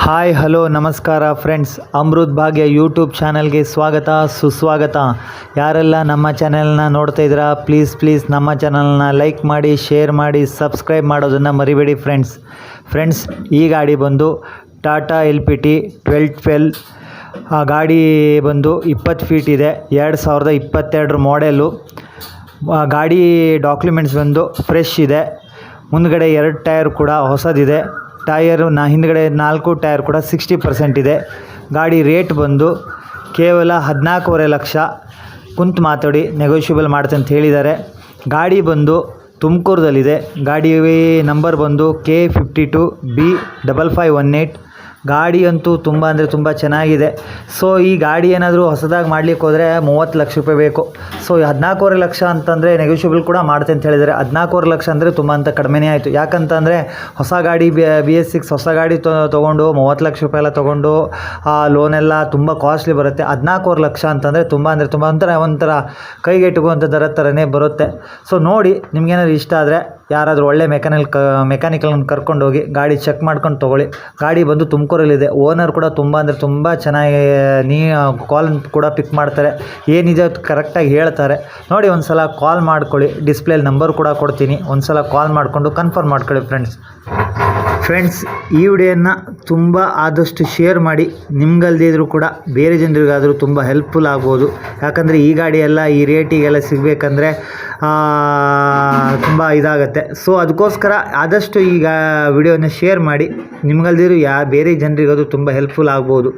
Hi hello ನಮಸ್ಕಾರ friends, Amrit ಭಾಗ್ಯ YouTube ಚಾನಲ್ಗೆ ಸ್ವಾಗತ ಸುಸ್ವಾಗತ. ಯಾರೆಲ್ಲ ನಮ್ಮ ಚಾನೆಲ್ನ ನೋಡ್ತಾ ಇದ್ದೀರಾ, ಪ್ಲೀಸ್ ನಮ್ಮ ಚಾನಲ್ನ ಲೈಕ್ ಮಾಡಿ, ಶೇರ್ ಮಾಡಿ, ಸಬ್ಸ್ಕ್ರೈಬ್ ಮಾಡೋದನ್ನು ಮರಿಬೇಡಿ ಫ್ರೆಂಡ್ಸ್. ಈ ಗಾಡಿ ಬಂದು ಟಾಟಾ LPT 1212. ಆ ಗಾಡಿ ಬಂದು 20 ಫೀಟ್ ಇದೆ, 2022 ಮಾಡೆಲು. ಗಾಡಿ ಡಾಕ್ಯುಮೆಂಟ್ಸ್ ಬಂದು ಫ್ರೆಶ್ ಇದೆ. ಮುಂದ್ಗಡೆ 2 ಟೈರ್ ಕೂಡ ಹೊಸದಿದೆ. ಹಿಂದ್ಗಡೆ 4 ಟೈರ್ ಕೂಡ 60% ಇದೆ. ಗಾಡಿ ರೇಟ್ ಬಂದು ಕೇವಲ 14.5 ಲಕ್ಷ. ಕುಂತು ಮಾತಾಡಿ ನೆಗೋಷಿಯಬಲ್ ಮಾಡ್ತೆ ಅಂತ ಹೇಳಿದ್ದಾರೆ. ಗಾಡಿ ಬಂದು ತುಮಕೂರದಲ್ಲಿದೆ. ಗಾಡಿ ನಂಬರ್ ಬಂದು K52B5518. ಗಾಡಿ ಅಂತೂ ತುಂಬ ಅಂದರೆ ತುಂಬ ಚೆನ್ನಾಗಿದೆ. ಸೊ ಈ ಗಾಡಿ ಏನಾದರೂ ಹೊಸದಾಗಿ ಮಾಡ್ಲಿಕ್ಕೆ ಹೋದರೆ 30 ಲಕ್ಷ ರೂಪಾಯಿ ಬೇಕು. ಸೊ 14.5 ಲಕ್ಷ ಅಂತಂದರೆ ನೆಗೋಷಿಯಬಲ್ ಕೂಡ ಮಾಡ್ತೆ ಅಂತ ಹೇಳಿದ್ದಾರೆ. 14.5 ಲಕ್ಷ ಅಂದರೆ ತುಂಬ ಅಂತ ಕಡಿಮೆನೇ ಆಯಿತು. ಯಾಕಂತಂದರೆ ಹೊಸ ಗಾಡಿ BS6 ಹೊಸ ಗಾಡಿ ತೊಗೊಂಡು 30 ಲಕ್ಷ ರೂಪಾಯಿ ಎಲ್ಲ ತೊಗೊಂಡು ಲೋನೆಲ್ಲ ತುಂಬ ಕಾಸ್ಟ್ಲಿ ಬರುತ್ತೆ. 14.5 ಲಕ್ಷ ಅಂತಂದರೆ ತುಂಬ ಅಂದರೆ ತುಂಬ ಒಂಥರ ಕೈಗೆ ಇಟ್ಟುವಂಥ ದರ ಥರನೇ ಬರುತ್ತೆ. ಸೊ ನೋಡಿ, ನಿಮ್ಗೇನಾದ್ರು ಇಷ್ಟ ಆದರೆ ಯಾರಾದರೂ ಒಳ್ಳೆ ಮೆಕ್ಯಾನಿಕಲ್ನ ಕರ್ಕೊಂಡೋಗಿ ಗಾಡಿ ಚೆಕ್ ಮಾಡ್ಕೊಂಡು ತೊಗೊಳ್ಳಿ. ಗಾಡಿ ಬಂದು ತುಮಕೂರಲ್ಲಿದೆ. ಓನರ್ ಕೂಡ ತುಂಬ ಅಂದರೆ ತುಂಬ ಚೆನ್ನಾಗಿ ಕಾಲ್ ಕೂಡ ಪಿಕ್ ಮಾಡ್ತಾರೆ. ಏನಿದೆ ಅದು ಕರೆಕ್ಟಾಗಿ ಹೇಳ್ತಾರೆ. ನೋಡಿ, ಒಂದು ಸಲ ಕಾಲ್ ಮಾಡ್ಕೊಳ್ಳಿ. ಡಿಸ್ಪ್ಲೇಲಿ ನಂಬರ್ ಕೂಡ ಕೊಡ್ತೀನಿ. ಒಂದು ಸಲ ಕಾಲ್ ಮಾಡಿಕೊಂಡು ಕನ್ಫರ್ಮ್ ಮಾಡ್ಕೊಳ್ಳಿ ಫ್ರೆಂಡ್ಸ್. ಈ ವಿಡಿಯೋನ ತುಂಬ ಆದಷ್ಟು ಶೇರ್ ಮಾಡಿ. ನಿಮ್ಗಲ್ದಿದ್ರೂ ಕೂಡ ಬೇರೆ ಜನರಿಗಾದರೂ ತುಂಬ ಹೆಲ್ಪ್ಫುಲ್ ಆಗ್ಬೋದು. ಯಾಕಂದರೆ ಈ ಗಾಡಿ ಎಲ್ಲ ಈ ರೇಟಿಗೆಲ್ಲ ಸಿಗಬೇಕಂದ್ರೆ ತುಂಬ ಇದಾಗುತ್ತೆ. ಸೊ ಅದಕ್ಕೋಸ್ಕರ ಆದಷ್ಟು ಈಗ ವಿಡಿಯೋನ ಶೇರ್ ಮಾಡಿ. ನಿಮ್ಗಲ್ದಿದ್ರು ಬೇರೆ ಜನರಿಗದು ತುಂಬ ಹೆಲ್ಪ್ಫುಲ್ ಆಗ್ಬೋದು.